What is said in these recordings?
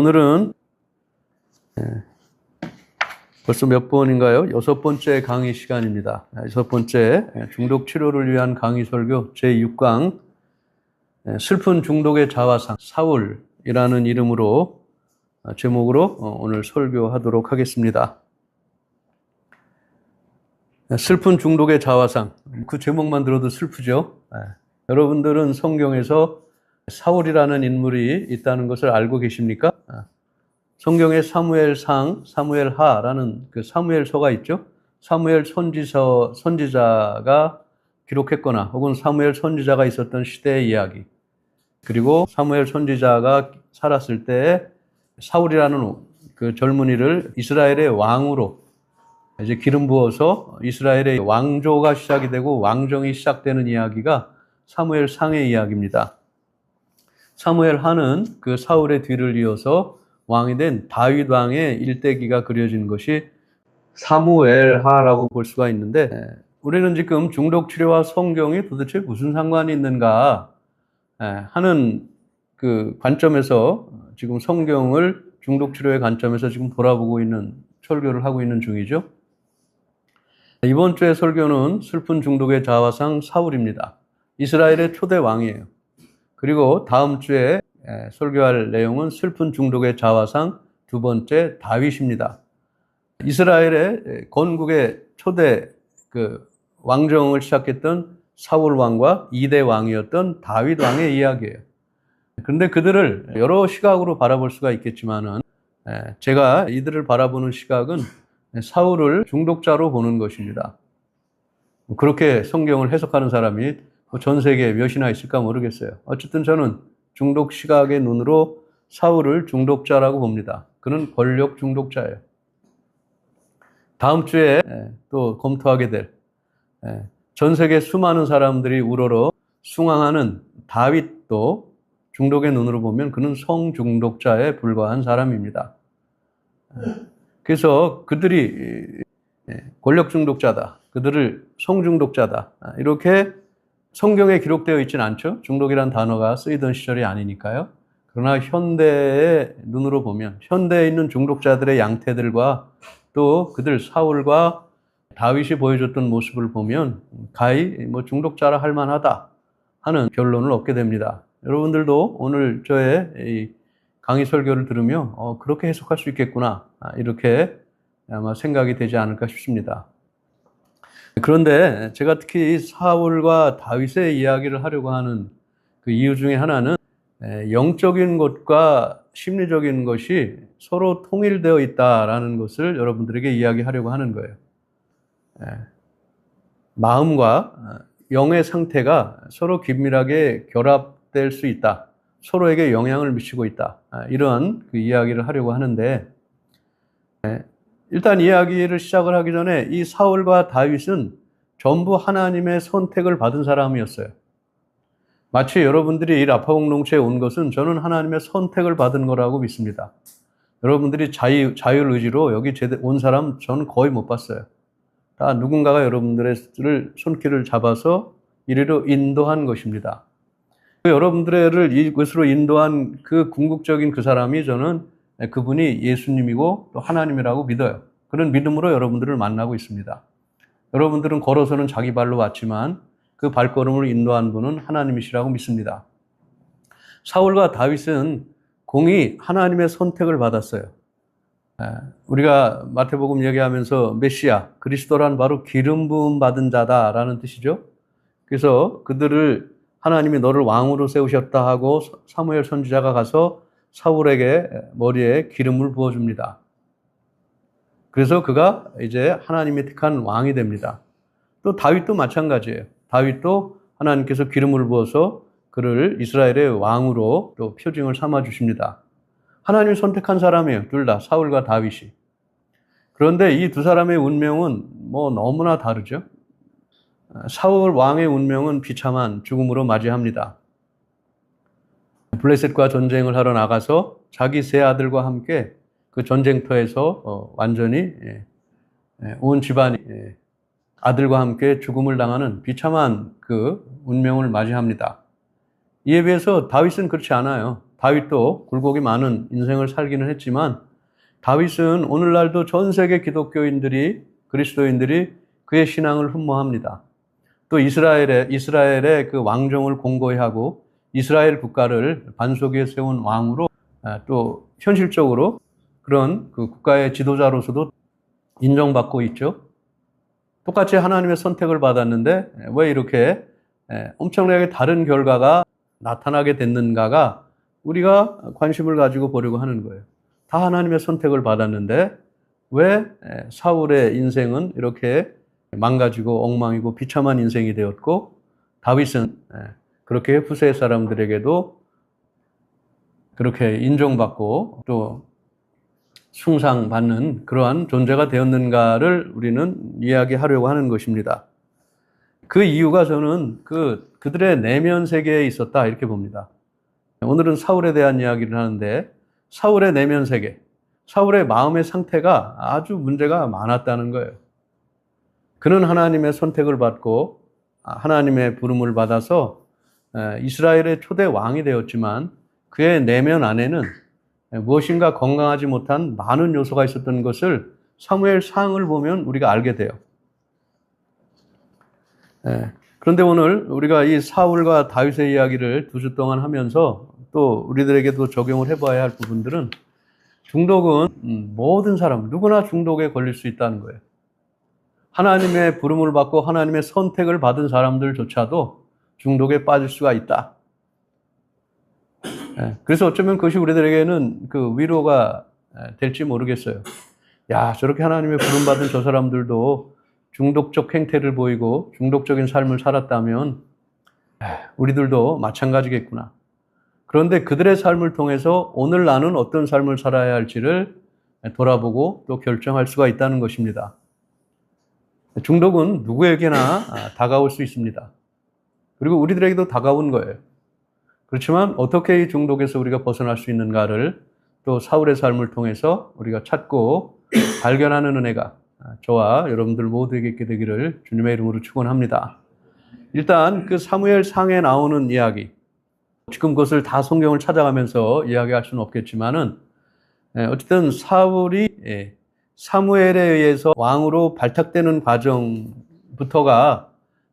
오늘은 벌써 몇 번인가요? 6번째 강의 시간입니다. 6번째 중독 치료를 위한 강의 설교 제6강 슬픈 중독의 자화상 사울이라는 이름으로 제목으로 오늘 설교하도록 하겠습니다. 슬픈 중독의 자화상, 그 제목만 들어도 슬프죠? 여러분들은 성경에서 사울이라는 인물이 있다는 것을 알고 계십니까? 성경에 사무엘상, 사무엘하라는 그 사무엘서가 있죠. 사무엘 선지자가 기록했거나 혹은 사무엘 선지자가 있었던 시대의 이야기. 그리고 사무엘 선지자가 살았을 때 사울이라는 그 젊은이를 이스라엘의 왕으로 이제 기름 부어서 이스라엘의 왕조가 시작이 되고 왕정이 시작되는 이야기가 사무엘상의 이야기입니다. 사무엘하는 그 사울의 뒤를 이어서 왕이 된 다윗 왕의 일대기가 그려진 것이 사무엘하라고 볼 수가 있는데, 우리는 지금 중독 치료와 성경이 도대체 무슨 상관이 있는가 하는 그 관점에서 지금 성경을 중독 치료의 관점에서 지금 돌아보고 있는 설교를 하고 있는 중이죠. 이번 주의 설교는 슬픈 중독의 자화상 사울입니다. 이스라엘의 초대 왕이에요. 그리고 다음 주에 설교할 내용은 슬픈 중독의 자화상 두 번째 다윗입니다. 이스라엘의 건국의 초대 그 왕정을 시작했던 사울 왕과 2대 왕이었던 다윗 왕의 이야기예요. 그런데 그들을 여러 시각으로 바라볼 수가 있겠지만은 제가 이들을 바라보는 시각은 사울을 중독자로 보는 것입니다. 그렇게 성경을 해석하는 사람이 전 세계에 몇이나 있을까 모르겠어요. 어쨌든 저는 중독 시각의 눈으로 사울을 중독자라고 봅니다. 그는 권력 중독자예요. 다음 주에 또 검토하게 될 전 세계 수많은 사람들이 우러러 숭앙하는 다윗도 중독의 눈으로 보면 그는 성중독자에 불과한 사람입니다. 그래서 그들이 권력 중독자다, 그들을 성중독자다, 이렇게 성경에 기록되어 있지는 않죠. 중독이란 단어가 쓰이던 시절이 아니니까요. 그러나 현대의 눈으로 보면 현대에 있는 중독자들의 양태들과 또 그들 사울과 다윗이 보여줬던 모습을 보면 가히 중독자라 할 만하다 하는 결론을 얻게 됩니다. 여러분들도 오늘 저의 이 강의 설교를 들으며 그렇게 해석할 수 있겠구나, 이렇게 아마 생각이 되지 않을까 싶습니다. 그런데 제가 특히 사울과 다윗의 이야기를 하려고 하는 그 이유 중에 하나는 영적인 것과 심리적인 것이 서로 통일되어 있다라는 것을 여러분들에게 이야기하려고 하는 거예요. 마음과 영의 상태가 서로 긴밀하게 결합될 수 있다. 서로에게 영향을 미치고 있다. 이런 그 이야기를 하려고 하는데, 일단 이야기를 시작을 하기 전에 이 사울과 다윗은 전부 하나님의 선택을 받은 사람이었어요. 마치 여러분들이 이 라파 공동체에 온 것은 저는 하나님의 선택을 받은 거라고 믿습니다. 여러분들이 자율 의지로 여기 온 사람 저는 거의 못 봤어요. 다 누군가가 여러분들의 손길을 잡아서 이리로 인도한 것입니다. 여러분들을 이곳으로 인도한 그 궁극적인 그 사람이 저는 그분이 예수님이고 또 하나님이라고 믿어요. 그런 믿음으로 여러분들을 만나고 있습니다. 여러분들은 걸어서는 자기 발로 왔지만 그 발걸음을 인도한 분은 하나님이시라고 믿습니다. 사울과 다윗은 공히 하나님의 선택을 받았어요. 우리가 마태복음 얘기하면서 메시아, 그리스도란 바로 기름 부음 받은 자다라는 뜻이죠. 그래서 그들을 하나님이 너를 왕으로 세우셨다 하고 사무엘 선지자가 가서 사울에게 머리에 기름을 부어줍니다. 그래서 그가 이제 하나님이 택한 왕이 됩니다. 또 다윗도 마찬가지예요. 다윗도 하나님께서 기름을 부어서 그를 이스라엘의 왕으로 또 표징을 삼아 주십니다. 하나님이 선택한 사람이에요. 둘 다, 사울과 다윗이. 그런데 이 두 사람의 운명은 너무나 다르죠. 사울 왕의 운명은 비참한 죽음으로 맞이합니다. 블레셋과 전쟁을 하러 나가서 자기 세 아들과 함께 그 전쟁터에서 완전히 온 집안이 아들과 함께 죽음을 당하는 비참한 그 운명을 맞이합니다. 이에 비해서 다윗은 그렇지 않아요. 다윗도 굴곡이 많은 인생을 살기는 했지만 다윗은 오늘날도 전 세계 기독교인들이 그리스도인들이 그의 신앙을 흠모합니다. 또 이스라엘의 그 왕정을 공고히 하고 이스라엘 국가를 반석 위에 세운 왕으로 또 현실적으로 그런 그 국가의 지도자로서도 인정받고 있죠. 똑같이 하나님의 선택을 받았는데 왜 이렇게 엄청나게 다른 결과가 나타나게 됐는가가 우리가 관심을 가지고 보려고 하는 거예요. 다 하나님의 선택을 받았는데 왜 사울의 인생은 이렇게 망가지고 엉망이고 비참한 인생이 되었고 다윗은 그렇게 후세 사람들에게도 그렇게 인정받고 또 숭상받는 그러한 존재가 되었는가를 우리는 이야기하려고 하는 것입니다. 그 이유가 저는 그들의 내면 세계에 있었다 이렇게 봅니다. 오늘은 사울에 대한 이야기를 하는데 사울의 내면 세계, 사울의 마음의 상태가 아주 문제가 많았다는 거예요. 그는 하나님의 선택을 받고 하나님의 부름을 받아서 이스라엘의 초대 왕이 되었지만 그의 내면 안에는 무엇인가 건강하지 못한 많은 요소가 있었던 것을 사무엘상을 보면 우리가 알게 돼요. 그런데 오늘 우리가 이 사울과 다윗의 이야기를 2주 동안 하면서 또 우리들에게도 적용을 해봐야 할 부분들은 중독은 모든 사람, 누구나 중독에 걸릴 수 있다는 거예요. 하나님의 부름을 받고 하나님의 선택을 받은 사람들조차도 중독에 빠질 수가 있다. 그래서 어쩌면 그것이 우리들에게는 그 위로가 될지 모르겠어요. 야, 저렇게 하나님의 부름받은 저 사람들도 중독적 행태를 보이고 중독적인 삶을 살았다면 우리들도 마찬가지겠구나. 그런데 그들의 삶을 통해서 오늘 나는 어떤 삶을 살아야 할지를 돌아보고 또 결정할 수가 있다는 것입니다. 중독은 누구에게나 다가올 수 있습니다. 그리고 우리들에게도 다가온 거예요. 그렇지만 어떻게 이 중독에서 우리가 벗어날 수 있는가를 또 사울의 삶을 통해서 우리가 찾고 발견하는 은혜가 저와 여러분들 모두에게 있게 되기를 주님의 이름으로 축원합니다. 일단 그 사무엘상에 나오는 이야기, 지금 그것을 다 성경을 찾아가면서 이야기할 수는 없겠지만은 어쨌든 사울이 사무엘에 의해서 왕으로 발탁되는 과정부터가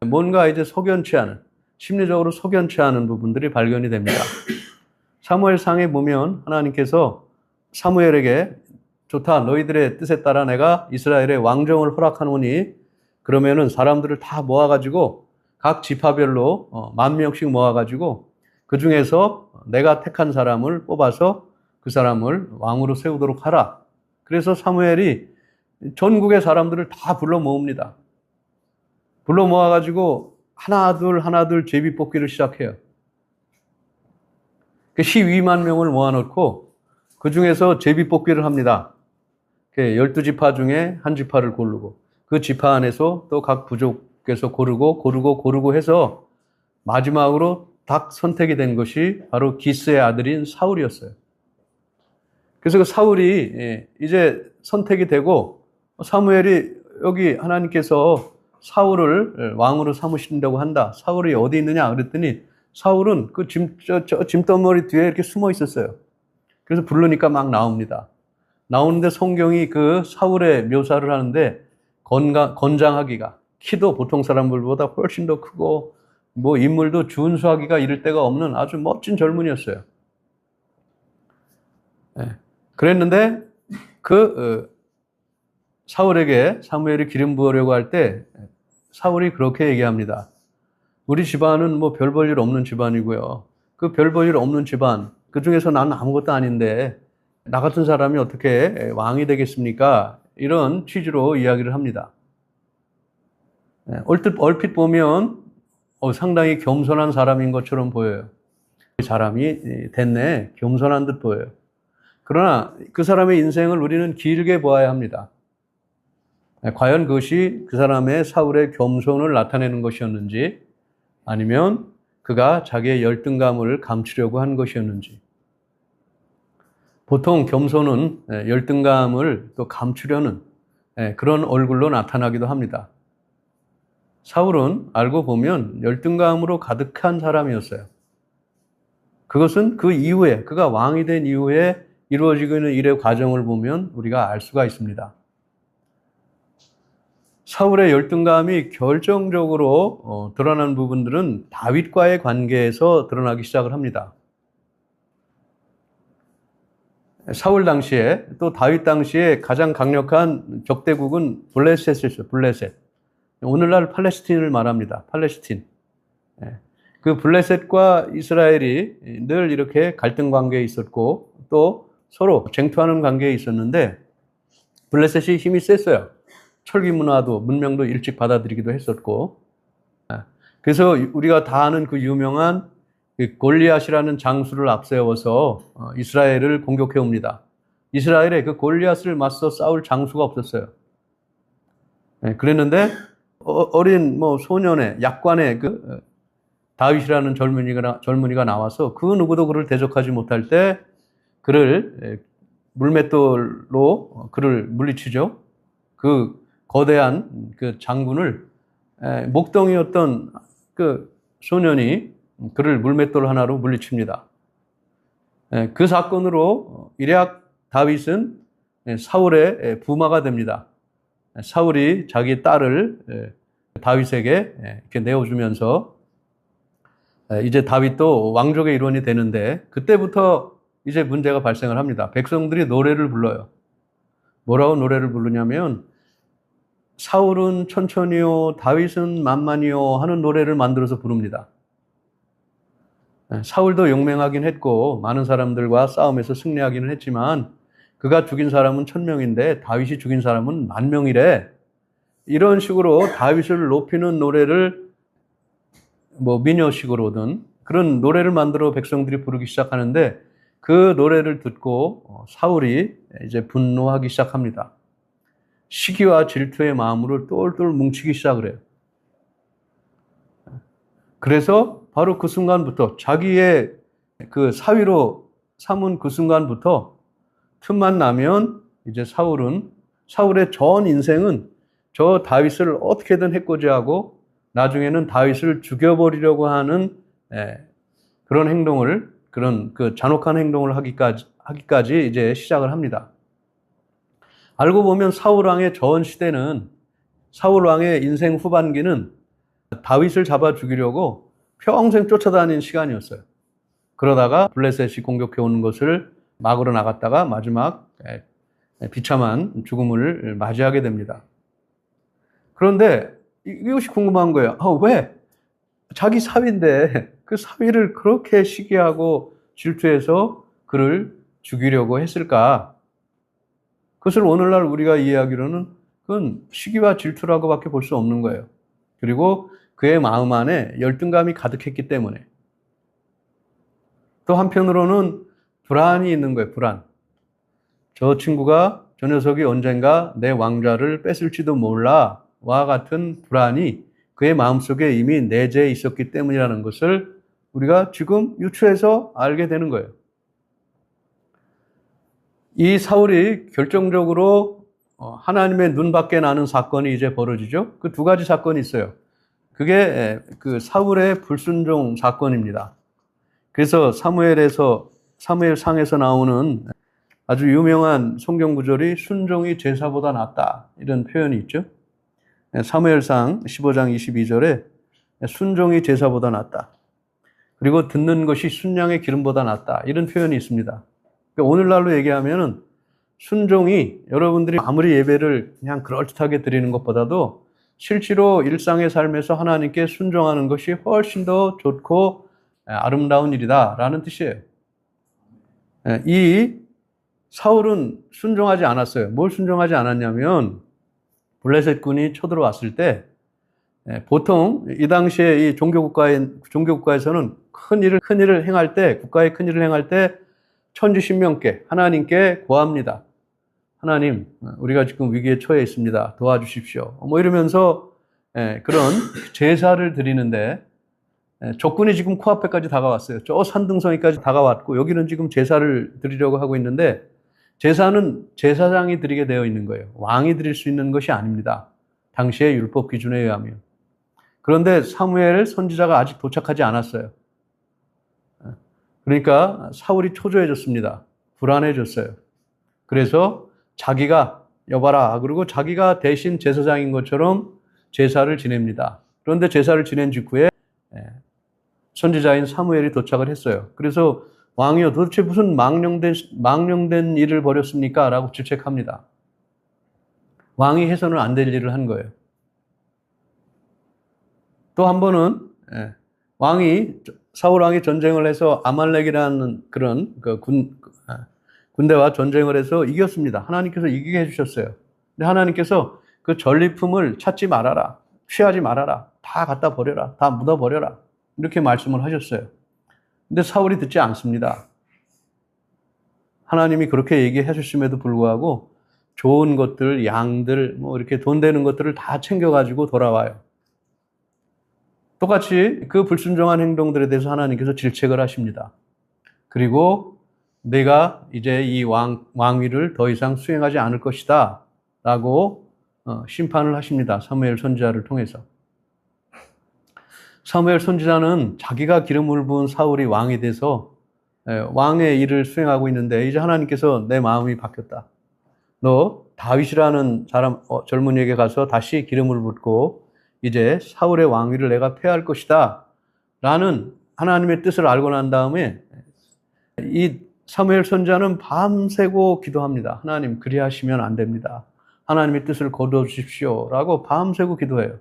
뭔가 이제 석연치 않은, 심리적으로 석연치 않은 부분들이 발견이 됩니다. 사무엘상에 보면 하나님께서 사무엘에게 좋다, 너희들의 뜻에 따라 내가 이스라엘의 왕정을 허락하노니 그러면은 사람들을 다 모아가지고 각 지파별로 10,000명씩 모아가지고 그 중에서 내가 택한 사람을 뽑아서 그 사람을 왕으로 세우도록 하라. 그래서 사무엘이 전국의 사람들을 다 불러 모읍니다. 불러 모아가지고 하나둘 제비 뽑기를 시작해요. 12만 명을 모아놓고 그 중에서 제비 뽑기를 합니다. 12지파 중에 한 지파를 고르고 그 지파 안에서 또 각 부족에서 고르고 해서 마지막으로 딱 선택이 된 것이 바로 기스의 아들인 사울이었어요. 그래서 그 사울이 이제 선택이 되고 사무엘이 여기 하나님께서 사울을 왕으로 삼으신다고 한다. 사울이 어디 있느냐 그랬더니 사울은 그 짐덩어리 뒤에 이렇게 숨어 있었어요. 그래서 부르니까 막 나옵니다. 나오는데 성경이 그 사울의 묘사를 하는데 건장하기가, 키도 보통 사람들보다 훨씬 더 크고 뭐 인물도 준수하기가 이를 데가 없는 아주 멋진 젊은이였어요. 그랬는데 사울에게 사무엘이 기름 부으려고 할 때 사울이 그렇게 얘기합니다. 우리 집안은 뭐 별 볼 일 없는 집안이고요. 그 별 볼 일 없는 집안, 그 중에서 나는 아무것도 아닌데 나 같은 사람이 어떻게 왕이 되겠습니까? 이런 취지로 이야기를 합니다. 얼핏 보면 상당히 겸손한 사람인 것처럼 보여요. 사람이 됐네, 겸손한 듯 보여요. 그러나 그 사람의 인생을 우리는 길게 보아야 합니다. 과연 그것이 그 사람의 사울의 겸손을 나타내는 것이었는지 아니면 그가 자기의 열등감을 감추려고 한 것이었는지. 보통 겸손은 열등감을 또 감추려는 그런 얼굴로 나타나기도 합니다. 사울은 알고 보면 열등감으로 가득한 사람이었어요. 그것은 그 이후에, 그가 왕이 된 이후에 이루어지고 있는 일의 과정을 보면 우리가 알 수가 있습니다. 사울의 열등감이 결정적으로 드러난 부분들은 다윗과의 관계에서 드러나기 시작을 합니다. 사울 당시에 또 다윗 당시에 가장 강력한 적대국은 블레셋이었어요. 블레셋. 오늘날 팔레스틴을 말합니다. 팔레스틴. 그 블레셋과 이스라엘이 늘 이렇게 갈등 관계에 있었고 또 서로 쟁투하는 관계에 있었는데 블레셋이 힘이 셌어요. 철기 문화도 문명도 일찍 받아들이기도 했었고 그래서 우리가 다 아는 그 유명한 골리앗이라는 장수를 앞세워서 이스라엘을 공격해 옵니다. 이스라엘에 그 골리앗을 맞서 싸울 장수가 없었어요. 그랬는데 어린 소년의 약관의 그 다윗이라는 젊은이가 나와서 그 누구도 그를 대적하지 못할 때 그를 물맷돌로 그를 물리치죠. 그 거대한 그 장군을 목동이었던 그 소년이 그를 물맷돌 하나로 물리칩니다. 그 사건으로 일약 다윗은 사울의 부마가 됩니다. 사울이 자기 딸을 다윗에게 이렇게 내어주면서 이제 다윗도 왕족의 일원이 되는데 그때부터 이제 문제가 발생을 합니다. 백성들이 노래를 불러요. 뭐라고 노래를 부르냐면 사울은 천천히요, 다윗은 만만히요 하는 노래를 만들어서 부릅니다. 사울도 용맹하긴 했고 많은 사람들과 싸움에서 승리하기는 했지만 그가 죽인 사람은 1000명인데 다윗이 죽인 사람은 10,000명이래. 이런 식으로 다윗을 높이는 노래를 민요식으로든 그런 노래를 만들어 백성들이 부르기 시작하는데 그 노래를 듣고 사울이 이제 분노하기 시작합니다. 시기와 질투의 마음으로 똘똘 뭉치기 시작을 해요. 그래서 바로 그 순간부터 자기의 그 사위로 삼은 그 순간부터 틈만 나면 이제 사울의 전 인생은 저 다윗을 어떻게든 해코지하고 나중에는 다윗을 죽여버리려고 하는 그런 행동을 그런 그 잔혹한 행동을 하기까지 이제 시작을 합니다. 알고 보면 사울 왕의 전 시대는 사울 왕의 인생 후반기는 다윗을 잡아 죽이려고 평생 쫓아다닌 시간이었어요. 그러다가 블레셋이 공격해 오는 것을 막으러 나갔다가 마지막 비참한 죽음을 맞이하게 됩니다. 그런데 이것이 궁금한 거예요. 왜? 자기 사위인데 그 사위를 그렇게 시기하고 질투해서 그를 죽이려고 했을까? 그것을 오늘날 우리가 이해하기로는 그건 시기와 질투라고밖에 볼 수 없는 거예요. 그리고 그의 마음 안에 열등감이 가득했기 때문에. 또 한편으로는 불안이 있는 거예요. 불안. 저 녀석이 언젠가 내 왕좌를 뺏을지도 몰라 와 같은 불안이 그의 마음속에 이미 내재해 있었기 때문이라는 것을 우리가 지금 유추해서 알게 되는 거예요. 이 사울이 결정적으로 하나님의 눈 밖에 나는 사건이 이제 벌어지죠. 그 두 가지 사건이 있어요. 그게 그 사울의 불순종 사건입니다. 그래서 사무엘상에서 나오는 아주 유명한 성경 구절이 순종이 제사보다 낫다 이런 표현이 있죠. 사무엘상 15장 22절에 순종이 제사보다 낫다. 그리고 듣는 것이 순양의 기름보다 낫다 이런 표현이 있습니다. 오늘날로 얘기하면은 순종이 여러분들이 아무리 예배를 그냥 그럴듯하게 드리는 것보다도 실제로 일상의 삶에서 하나님께 순종하는 것이 훨씬 더 좋고 아름다운 일이다라는 뜻이에요. 이 사울은 순종하지 않았어요. 뭘 순종하지 않았냐면 블레셋군이 쳐들어왔을 때 보통 이 당시에 이 종교국가에서는 큰 일을 행할 때 국가의 큰 일을 행할 때 천지신명께 하나님께 고합니다. 하나님, 우리가 지금 위기에 처해 있습니다. 도와주십시오. 이러면서 그런 제사를 드리는데 적군이 지금 코앞에까지 다가왔어요. 저 산등성이까지 다가왔고 여기는 지금 제사를 드리려고 하고 있는데 제사는 제사장이 드리게 되어 있는 거예요. 왕이 드릴 수 있는 것이 아닙니다. 당시의 율법 기준에 의하면. 그런데 사무엘 선지자가 아직 도착하지 않았어요. 그러니까 사울이 초조해졌습니다. 불안해졌어요. 그래서 자기가 여봐라. 그리고 자기가 대신 제사장인 것처럼 제사를 지냅니다. 그런데 제사를 지낸 직후에 선지자인 사무엘이 도착을 했어요. 그래서 왕이요, 도대체 무슨 망령된 일을 벌였습니까? 라고 질책합니다. 왕이 해서는 안 될 일을 한 거예요. 또 한 번은 사울 왕이 전쟁을 해서 아말렉이라는 그런 군대와 전쟁을 해서 이겼습니다. 하나님께서 이기게 해주셨어요. 근데 하나님께서 그 전리품을 찾지 말아라, 취하지 말아라, 다 갖다 버려라, 다 묻어 버려라, 이렇게 말씀을 하셨어요. 근데 사울이 듣지 않습니다. 하나님이 그렇게 얘기해 주심에도 불구하고 좋은 것들, 양들, 이렇게 돈 되는 것들을 다 챙겨가지고 돌아와요. 똑같이 그 불순종한 행동들에 대해서 하나님께서 질책을 하십니다. 그리고 내가 이제 이 왕위를 더 이상 수행하지 않을 것이다 라고 심판을 하십니다. 사무엘 선지자를 통해서. 사무엘 선지자는 자기가 기름을 부은 사울이 왕이 돼서 왕의 일을 수행하고 있는데 이제 하나님께서 내 마음이 바뀌었다. 너 다윗이라는 젊은이에게 가서 다시 기름을 붓고 이제 사울의 왕위를 내가 폐할 것이다 라는 하나님의 뜻을 알고 난 다음에 이 사무엘 선지자는 밤새고 기도합니다. 하나님, 그리하시면 안 됩니다. 하나님의 뜻을 거두어 주십시오 라고 밤새고 기도해요.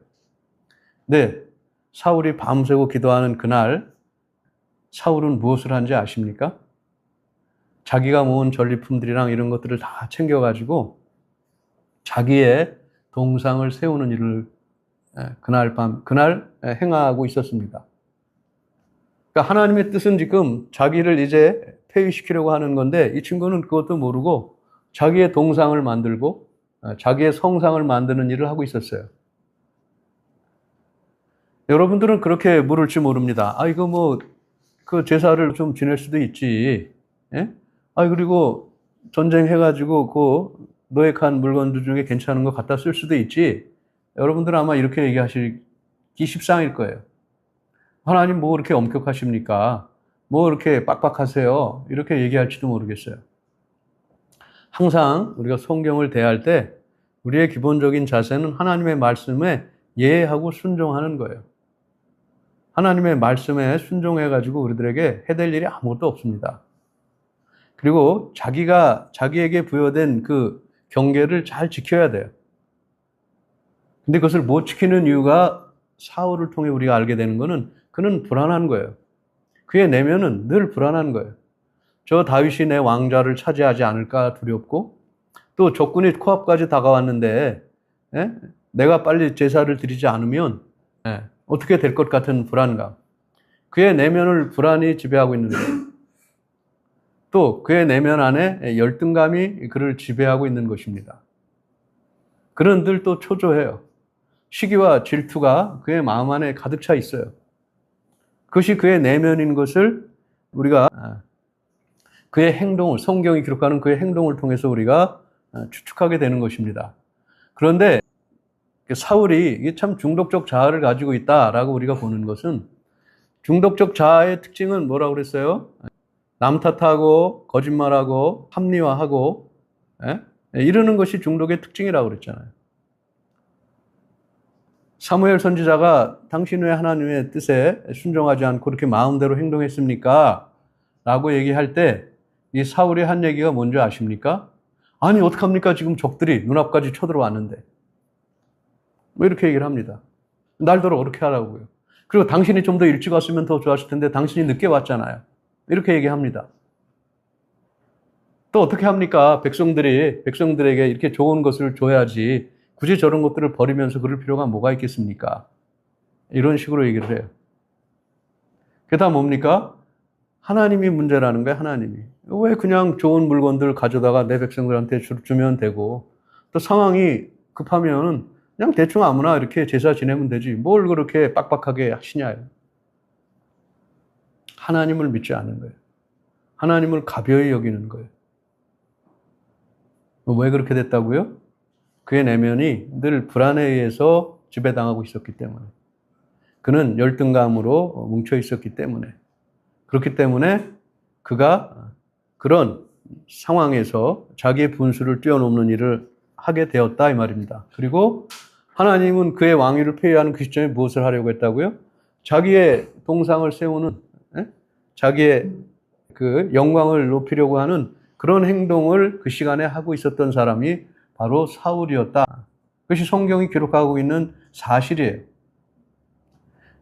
네, 사울이 밤새고 기도하는 그날 사울은 무엇을 한지 아십니까? 자기가 모은 전리품들이랑 이런 것들을 다 챙겨가지고 자기의 동상을 세우는 일을 그날 행하고 있었습니다. 그러니까 하나님의 뜻은 지금 자기를 이제 폐위시키려고 하는 건데 이 친구는 그것도 모르고 자기의 동상을 만들고 자기의 성상을 만드는 일을 하고 있었어요. 여러분들은 그렇게 물을지 모릅니다. 이거 그 제사를 좀 지낼 수도 있지. 예? 그리고 전쟁해가지고 그 노획한 물건들 중에 괜찮은 거 갖다 쓸 수도 있지. 여러분들은 아마 이렇게 얘기하시기 십상일 거예요. 하나님 뭐 그렇게 엄격하십니까? 뭐 이렇게 빡빡하세요? 이렇게 얘기할지도 모르겠어요. 항상 우리가 성경을 대할 때 우리의 기본적인 자세는 하나님의 말씀에 예하고 순종하는 거예요. 하나님의 말씀에 순종해가지고 우리들에게 해될 일이 아무것도 없습니다. 그리고 자기에게 부여된 그 경계를 잘 지켜야 돼요. 근데 그것을 못 지키는 이유가 사울을 통해 우리가 알게 되는 거는 그는 불안한 거예요. 그의 내면은 늘 불안한 거예요. 저 다윗이 내 왕좌를 차지하지 않을까 두렵고 또 적군이 코앞까지 다가왔는데 내가 빨리 제사를 드리지 않으면 어떻게 될 것 같은 불안감. 그의 내면을 불안이 지배하고 있는 거예요. 또 그의 내면 안에 열등감이 그를 지배하고 있는 것입니다. 그는 늘 또 초조해요. 시기와 질투가 그의 마음 안에 가득 차 있어요. 그것이 그의 내면인 것을 우리가 그의 행동을, 성경이 기록하는 그의 행동을 통해서 우리가 추측하게 되는 것입니다. 그런데 사울이 이게 참 중독적 자아를 가지고 있다라고 우리가 보는 것은 중독적 자아의 특징은 뭐라고 그랬어요? 남 탓하고 거짓말하고 합리화하고 이러는 것이 중독의 특징이라고 그랬잖아요. 사무엘 선지자가 당신 왜 하나님의 뜻에 순종하지 않고 그렇게 마음대로 행동했습니까? 라고 얘기할 때 이 사울이 한 얘기가 뭔지 아십니까? 아니 어떡합니까? 지금 적들이 눈앞까지 쳐들어왔는데. 뭐 이렇게 얘기를 합니다. 날더러 그렇게 하라고요. 그리고 당신이 좀 더 일찍 왔으면 더 좋았을 텐데 당신이 늦게 왔잖아요. 이렇게 얘기합니다. 또 어떻게 합니까? 백성들에게 이렇게 좋은 것을 줘야지 굳이 저런 것들을 버리면서 그럴 필요가 뭐가 있겠습니까? 이런 식으로 얘기를 해요. 그게 다 뭡니까? 하나님이 문제라는 거예요, 하나님이. 왜 그냥 좋은 물건들 가져다가 내 백성들한테 주면 되고, 또 상황이 급하면 그냥 대충 아무나 이렇게 제사 지내면 되지. 뭘 그렇게 빡빡하게 하시냐요. 하나님을 믿지 않는 거예요. 하나님을 가벼이 여기는 거예요. 왜 그렇게 됐다고요? 그의 내면이 늘 불안에 의해서 지배당하고 있었기 때문에. 그는 열등감으로 뭉쳐 있었기 때문에. 그렇기 때문에 그가 그런 상황에서 자기의 분수를 뛰어넘는 일을 하게 되었다 이 말입니다. 그리고 하나님은 그의 왕위를 폐위하는 그 시점에 무엇을 하려고 했다고요? 자기의 동상을 세우는, 자기의 그 영광을 높이려고 하는 그런 행동을 그 시간에 하고 있었던 사람이 바로 사울이었다. 그것이 성경이 기록하고 있는 사실이에요.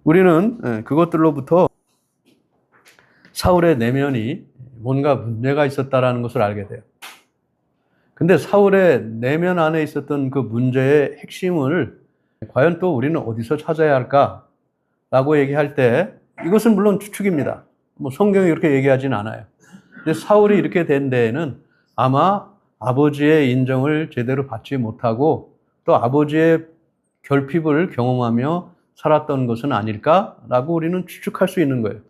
우리는 그것들로부터 사울의 내면이 뭔가 문제가 있었다라는 것을 알게 돼요. 근데 사울의 내면 안에 있었던 그 문제의 핵심을 과연 또 우리는 어디서 찾아야 할까라고 얘기할 때 이것은 물론 추측입니다. 뭐 성경이 이렇게 얘기하진 않아요. 근데 사울이 이렇게 된 데에는 아마 아버지의 인정을 제대로 받지 못하고 또 아버지의 결핍을 경험하며 살았던 것은 아닐까라고 우리는 추측할 수 있는 거예요.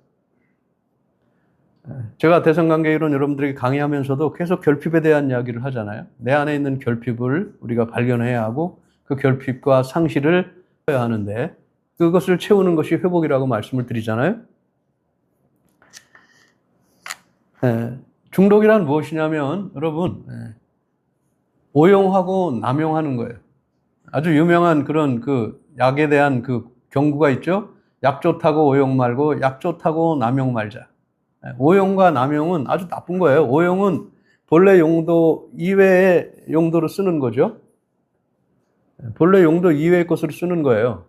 제가 대성관계이론 여러분들에게 강의하면서도 계속 결핍에 대한 이야기를 하잖아요. 내 안에 있는 결핍을 우리가 발견해야 하고 그 결핍과 상실을 해야 하는데 그것을 채우는 것이 회복이라고 말씀을 드리잖아요. 중독이란 무엇이냐면 여러분 오용하고 남용하는 거예요. 아주 유명한 그런 그 약에 대한 그 경구가 있죠. 약 좋다고 오용 말고 약 좋다고 남용 말자. 오용과 남용은 아주 나쁜 거예요. 오용은 본래 용도 이외의 용도로 쓰는 거죠. 본래 용도 이외의 것으로 쓰는 거예요.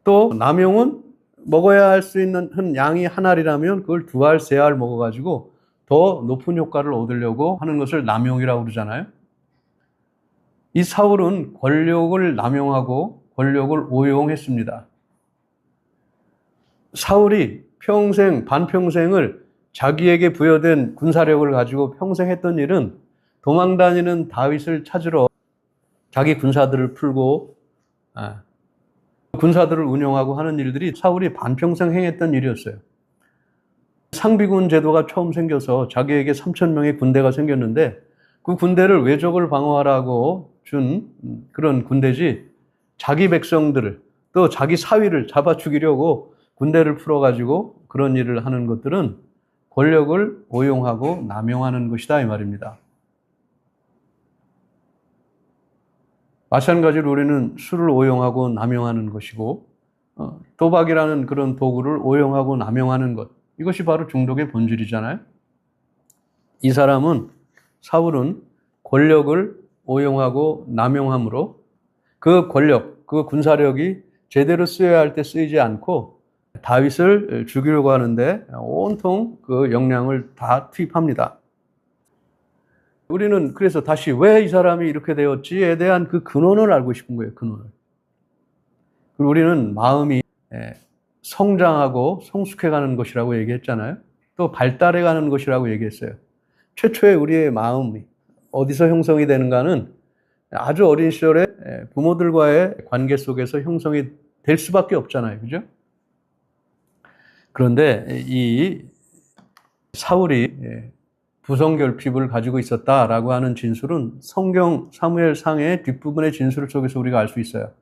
또 남용은 먹어야 할 수 있는 양이 한 알이라면 그걸 두 알, 세 알 먹어가지고 더 높은 효과를 얻으려고 하는 것을 남용이라고 그러잖아요. 이 사울은 권력을 남용하고 권력을 오용했습니다. 사울이 반평생을 자기에게 부여된 군사력을 가지고 평생 했던 일은 도망다니는 다윗을 찾으러 자기 군사들을 풀고 군사들을 운영하고 하는 일들이 사울이 반평생 행했던 일이었어요. 상비군 제도가 처음 생겨서 자기에게 3,000명의 군대가 생겼는데 그 군대를 외적을 방어하라고 준 그런 군대지 자기 백성들을 또 자기 사위를 잡아 죽이려고 군대를 풀어가지고 그런 일을 하는 것들은 권력을 오용하고 남용하는 것이다 이 말입니다. 마찬가지로 우리는 술을 오용하고 남용하는 것이고 도박이라는 그런 도구를 오용하고 남용하는 것 이것이 바로 중독의 본질이잖아요. 이 사울은 권력을 오용하고 남용함으로 그 권력, 그 군사력이 제대로 쓰여야 할 때 쓰이지 않고 다윗을 죽이려고 하는데 온통 그 역량을 다 투입합니다. 우리는 그래서 다시 왜 이 사람이 이렇게 되었지에 대한 그 근원을 알고 싶은 거예요. 근원을. 그리고 우리는 마음이 성장하고 성숙해가는 것이라고 얘기했잖아요. 또 발달해가는 것이라고 얘기했어요. 최초의 우리의 마음이 어디서 형성이 되는가는 아주 어린 시절에 부모들과의 관계 속에서 형성이 될 수밖에 없잖아요. 그죠? 그런데 이 사울이 부성결핍을 가지고 있었다라고 하는 진술은 성경 사무엘상의 뒷부분의 진술 속에서 우리가 알 수 있어요.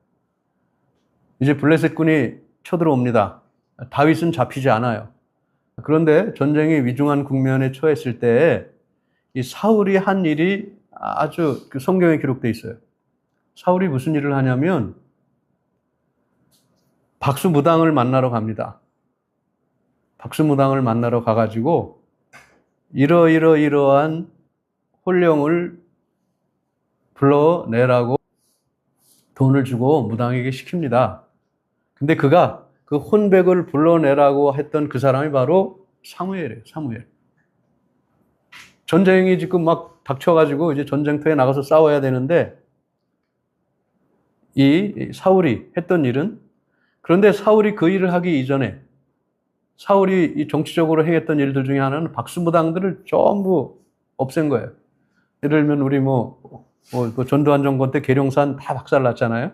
이제 블레셋군이 쳐들어옵니다. 다윗은 잡히지 않아요. 그런데 전쟁이 위중한 국면에 처했을 때 이 사울이 한 일이 아주 그 성경에 기록되어 있어요. 사울이 무슨 일을 하냐면 박수무당을 만나러 갑니다. 박수무당을 만나러 가가지고 이러한 혼령을 불러내라고 돈을 주고 무당에게 시킵니다. 근데 그가 그 혼백을 불러내라고 했던 그 사람이 바로 사무엘이에요. 사무엘. 전쟁이 지금 막 닥쳐가지고 이제 전쟁터에 나가서 싸워야 되는데 이 사울이 했던 일은 그런데 사울이 그 일을 하기 이전에 사울이 이 정치적으로 행했던 일들 중에 하나는 박수무당들을 전부 없앤 거예요. 예를 들면 우리 전두환 정권 때 계룡산 다 박살났잖아요.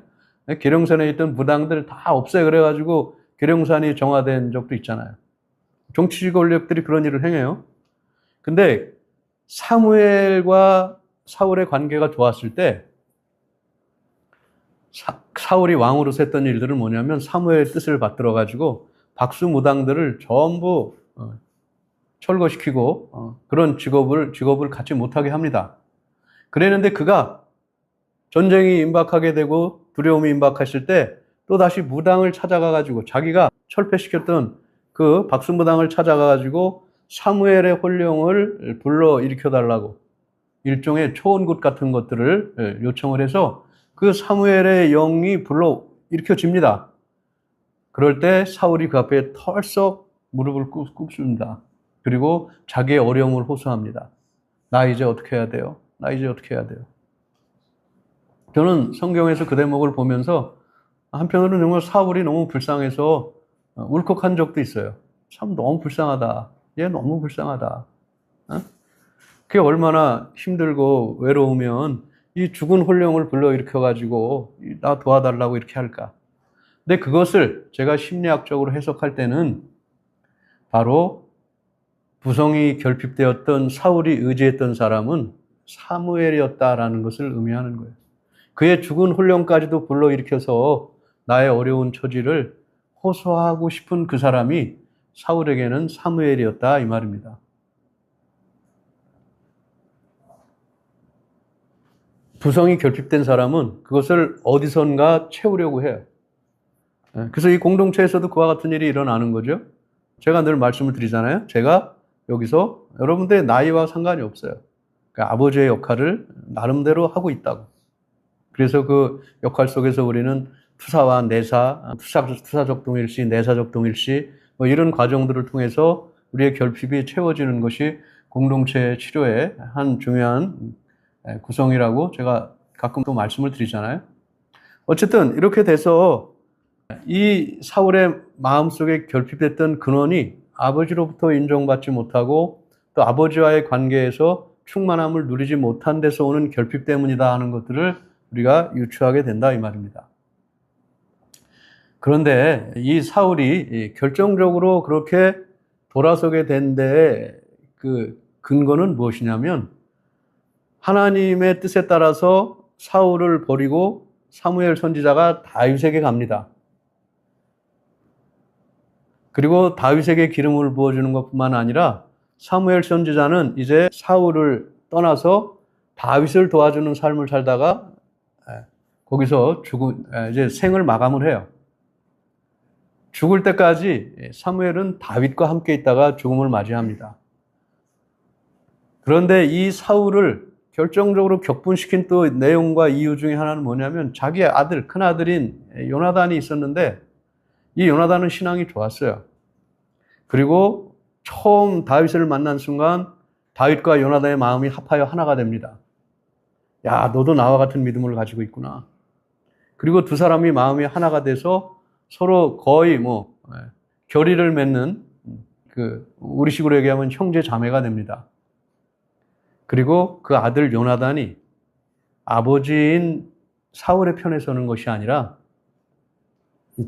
계룡산에 있던 무당들 다 없애 그래가지고 계룡산이 정화된 적도 있잖아요. 정치적 권력들이 그런 일을 행해요. 근데 사무엘과 사울의 관계가 좋았을 때 사울이 왕으로서 했던 일들은 뭐냐면 사무엘의 뜻을 받들어 가지고 박수무당들을 전부 철거시키고 그런 직업을 갖지 못하게 합니다. 그랬는데 그가 전쟁이 임박하게 되고 두려움이 임박했을 때 또다시 무당을 찾아가가지고 자기가 철폐시켰던 그 박수무당을 찾아가가지고 사무엘의 혼령을 불러 일으켜달라고 일종의 초원굿 같은 것들을 요청을 해서 그 사무엘의 영이 불러 일으켜집니다. 그럴 때 사울이 그 앞에 털썩 무릎을 꿇습니다. 그리고 자기의 어려움을 호소합니다. 나 이제 어떻게 해야 돼요? 나 이제 어떻게 해야 돼요? 저는 성경에서 그 대목을 보면서 한편으로는 정말 사울이 너무 불쌍해서 울컥한 적도 있어요. 참 너무 불쌍하다. 얘 너무 불쌍하다. 그게 얼마나 힘들고 외로우면 이 죽은 혼령을 불러일으켜가지고 나 도와달라고 이렇게 할까. 근데 그것을 제가 심리학적으로 해석할 때는 바로 부성이 결핍되었던 사울이 의지했던 사람은 사무엘이었다라는 것을 의미하는 거예요. 그의 죽은 혼령까지도 불러일으켜서 나의 어려운 처지를 호소하고 싶은 그 사람이 사울에게는 사무엘이었다 이 말입니다. 부성이 결핍된 사람은 그것을 어디선가 채우려고 해요. 그래서 이 공동체에서도 그와 같은 일이 일어나는 거죠. 제가 늘 말씀을 드리잖아요. 제가 여기서 여러분들의 나이와 상관이 없어요. 그러니까 아버지의 역할을 나름대로 하고 있다고. 그래서 그 역할 속에서 우리는 투사와 내사, 투사적 동일시, 내사적 동일시 뭐 이런 과정들을 통해서 우리의 결핍이 채워지는 것이 공동체 치료의 한 중요한 구성이라고 제가 가끔 또 말씀을 드리잖아요. 어쨌든 이렇게 돼서 이 사울의 마음속에 결핍됐던 근원이 아버지로부터 인정받지 못하고 또 아버지와의 관계에서 충만함을 누리지 못한 데서 오는 결핍 때문이다 하는 것들을 우리가 유추하게 된다 이 말입니다. 그런데 이 사울이 결정적으로 그렇게 돌아서게 된 데의 그 근거는 무엇이냐면 하나님의 뜻에 따라서 사울을 버리고 사무엘 선지자가 다윗에게 갑니다. 그리고 다윗에게 기름을 부어주는 것뿐만 아니라 사무엘 선지자는 이제 사울을 떠나서 다윗을 도와주는 삶을 살다가 거기서 이제 생을 마감을 해요. 죽을 때까지 사무엘은 다윗과 함께 있다가 죽음을 맞이합니다. 그런데 이 사울을 결정적으로 격분시킨 또 내용과 이유 중에 하나는 뭐냐면 자기의 아들, 큰아들인 요나단이 있었는데 이 요나단은 신앙이 좋았어요. 그리고 처음 다윗을 만난 순간 다윗과 요나단의 마음이 합하여 하나가 됩니다. 야, 너도 나와 같은 믿음을 가지고 있구나. 그리고 두 사람이 마음이 하나가 돼서 서로 거의 결의를 맺는 우리식으로 얘기하면 형제 자매가 됩니다. 그리고 그 아들 요나단이 아버지인 사울의 편에 서는 것이 아니라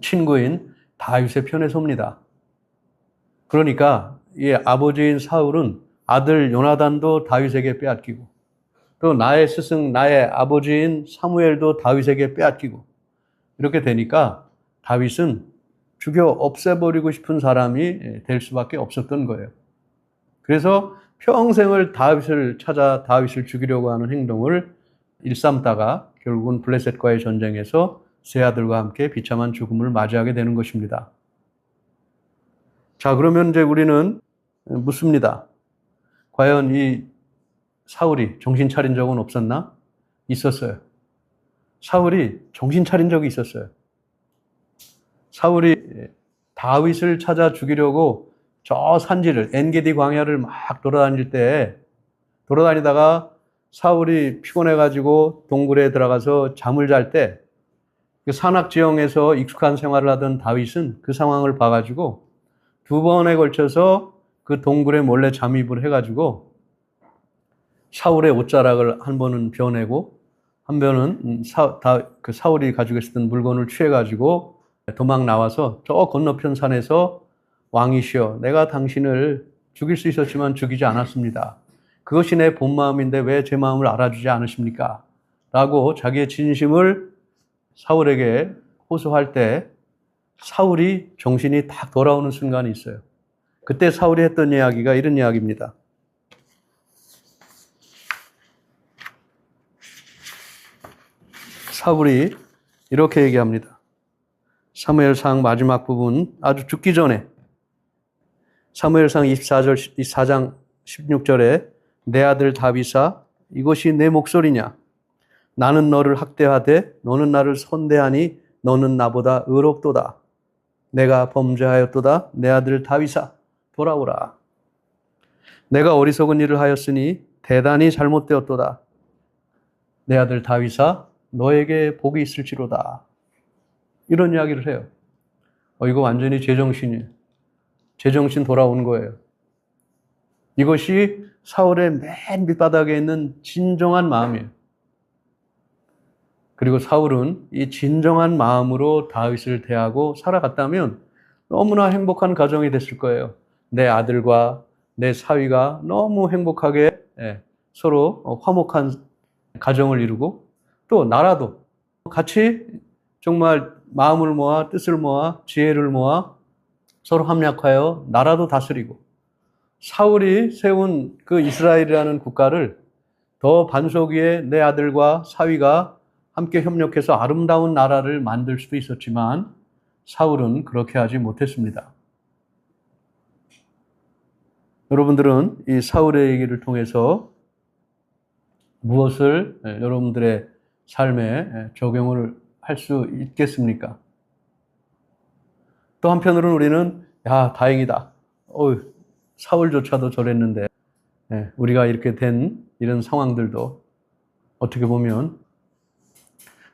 친구인 다윗의 편에 섭니다. 그러니까 이 아버지인 사울은 아들 요나단도 다윗에게 빼앗기고 또 나의 스승, 나의 아버지인 사무엘도 다윗에게 빼앗기고 이렇게 되니까 다윗은 죽여 없애버리고 싶은 사람이 될 수밖에 없었던 거예요. 그래서 평생을 다윗을 찾아 다윗을 죽이려고 하는 행동을 일삼다가 결국은 블레셋과의 전쟁에서 세 아들과 함께 비참한 죽음을 맞이하게 되는 것입니다. 자, 그러면 이제 우리는 묻습니다. 과연 이 사울이 정신 차린 적은 없었나? 있었어요. 사울이 정신 차린 적이 있었어요. 사울이 다윗을 찾아 죽이려고 저 산지를 엔게디 광야를 막 돌아다니다가 사울이 피곤해가지고 동굴에 들어가서 잠을 잘 때 그 산악 지형에서 익숙한 생활을 하던 다윗은 그 상황을 봐가지고 두 번에 걸쳐서 그 동굴에 몰래 잠입을 해가지고 사울의 옷자락을 한 번은 베어내고 한 번은 그 사울이 가지고 있었던 물건을 취해가지고 도망 나와서 저 건너편 산에서 왕이시여, 내가 당신을 죽일 수 있었지만 죽이지 않았습니다. 그것이 내 본 마음인데 왜 제 마음을 알아주지 않으십니까? 라고 자기의 진심을 사울에게 호소할 때 사울이 정신이 딱 돌아오는 순간이 있어요. 그때 사울이 했던 이야기가 이런 이야기입니다. 사울이 이렇게 얘기합니다. 사무엘상 마지막 부분, 아주 죽기 전에 사무엘상 24장 16절에 내 아들 다윗아 이것이 내 목소리냐? 나는 너를 학대하되 너는 나를 선대하니 너는 나보다 의롭도다. 내가 범죄하였도다. 내 아들 다윗아 돌아오라. 내가 어리석은 일을 하였으니 대단히 잘못되었도다. 내 아들 다윗아 너에게 복이 있을지로다. 이런 이야기를 해요. 이거 완전히 제정신이에요. 제정신 돌아온 거예요. 이것이 사울의 맨 밑바닥에 있는 진정한 마음이에요. 그리고 사울은 이 진정한 마음으로 다윗을 대하고 살아갔다면 너무나 행복한 가정이 됐을 거예요. 내 아들과 내 사위가 너무 행복하게 서로 화목한 가정을 이루고 또 나라도 같이 정말 마음을 모아 뜻을 모아 지혜를 모아 서로 합력하여 나라도 다스리고 사울이 세운 그 이스라엘이라는 국가를 더 반석 위에 내 아들과 사위가 함께 협력해서 아름다운 나라를 만들 수도 있었지만 사울은 그렇게 하지 못했습니다. 여러분들은 이 사울의 얘기를 통해서 무엇을 여러분들의 삶에 적용을 할 수 있겠습니까? 또 한편으로는 우리는 다행이다. 사울조차도 저랬는데 우리가 이렇게 된 이런 상황들도 어떻게 보면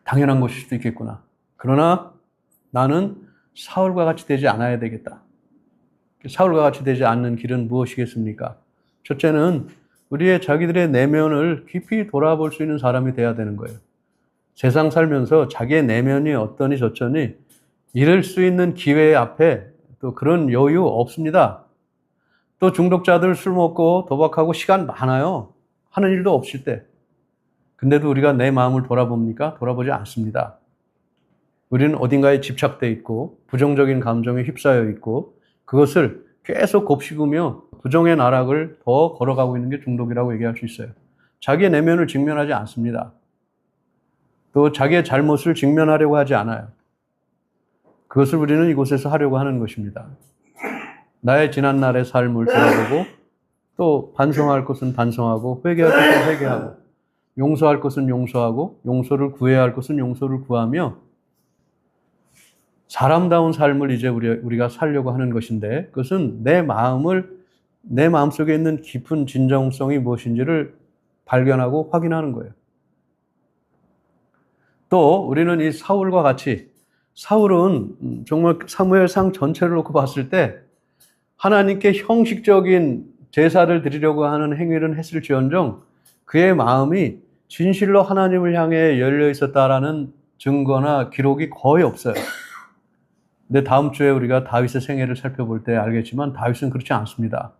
당연한 것일 수도 있겠구나. 그러나 나는 사울과 같이 되지 않아야 되겠다. 사울과 같이 되지 않는 길은 무엇이겠습니까? 첫째는 우리의 자기들의 내면을 깊이 돌아볼 수 있는 사람이 돼야 되는 거예요. 세상 살면서 자기의 내면이 어떠니 저쩌니 이럴 수 있는 기회 앞에 또 그런 여유 없습니다. 또 중독자들 술 먹고 도박하고 시간 많아요. 하는 일도 없을 때. 근데도 우리가 내 마음을 돌아봅니까? 돌아보지 않습니다. 우리는 어딘가에 집착돼 있고 부정적인 감정에 휩싸여 있고 그것을 계속 곱씹으며 부정의 나락을 더 걸어가고 있는 게 중독이라고 얘기할 수 있어요. 자기의 내면을 직면하지 않습니다. 또 자기의 잘못을 직면하려고 하지 않아요. 그것을 우리는 이곳에서 하려고 하는 것입니다. 나의 지난날의 삶을 돌아보고 또 반성할 것은 반성하고 회개할 것은 회개하고 용서할 것은 용서하고 용서를 구해야 할 것은 용서를 구하며 사람다운 삶을 이제 우리가 살려고 하는 것인데 그것은 내 마음속에 있는 깊은 진정성이 무엇인지를 발견하고 확인하는 거예요. 또 우리는 이 사울과 같이 사울은 정말 사무엘상 전체를 놓고 봤을 때 하나님께 형식적인 제사를 드리려고 하는 행위를 했을지언정 그의 마음이 진실로 하나님을 향해 열려 있었다라는 증거나 기록이 거의 없어요. 근데 다음 주에 우리가 다윗의 생애를 살펴볼 때 알겠지만 다윗은 그렇지 않습니다.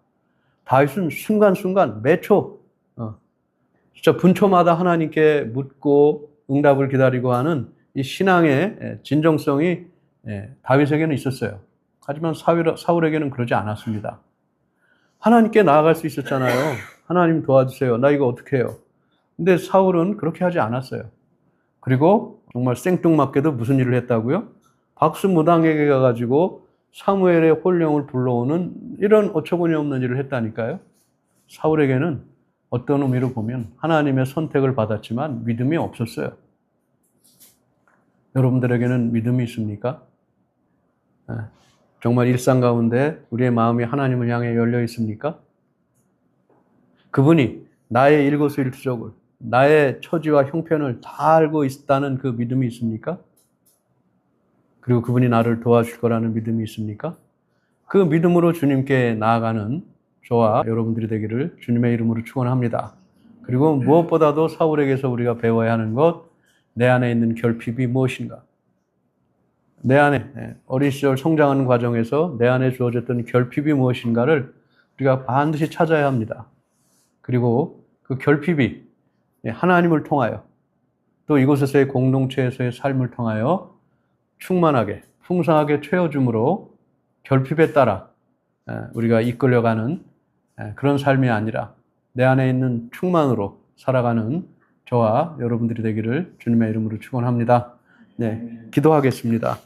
다윗은 순간순간 매초 진짜 분초마다 하나님께 묻고 응답을 기다리고 하는 이 신앙의 진정성이 다윗에게는 있었어요. 하지만 사울에게는 그러지 않았습니다. 하나님께 나아갈 수 있었잖아요. 하나님 도와주세요. 나 이거 어떻게 해요? 근데 사울은 그렇게 하지 않았어요. 그리고 정말 생뚱맞게도 무슨 일을 했다고요? 박수무당에게 가가지고 사무엘의 혼령을 불러오는 이런 어처구니 없는 일을 했다니까요. 사울에게는 어떤 의미로 보면 하나님의 선택을 받았지만 믿음이 없었어요. 여러분들에게는 믿음이 있습니까? 정말 일상 가운데 우리의 마음이 하나님을 향해 열려 있습니까? 그분이 나의 일거수일투족을, 나의 처지와 형편을 다 알고 있다는 그 믿음이 있습니까? 그리고 그분이 나를 도와줄 거라는 믿음이 있습니까? 그 믿음으로 주님께 나아가는 저와 여러분들이 되기를 주님의 이름으로 축원합니다. 그리고 무엇보다도 사울에게서 우리가 배워야 하는 것, 내 안에 있는 결핍이 무엇인가? 내 안에 어린 시절 성장하는 과정에서 내 안에 주어졌던 결핍이 무엇인가를 우리가 반드시 찾아야 합니다. 그리고 그 결핍이 하나님을 통하여 또 이곳에서의 공동체에서의 삶을 통하여 충만하게 풍성하게 채워줌으로 결핍에 따라 우리가 이끌려가는 그런 삶이 아니라 내 안에 있는 충만으로 살아가는 저와 여러분들이 되기를 주님의 이름으로 축원합니다. 네, 기도하겠습니다.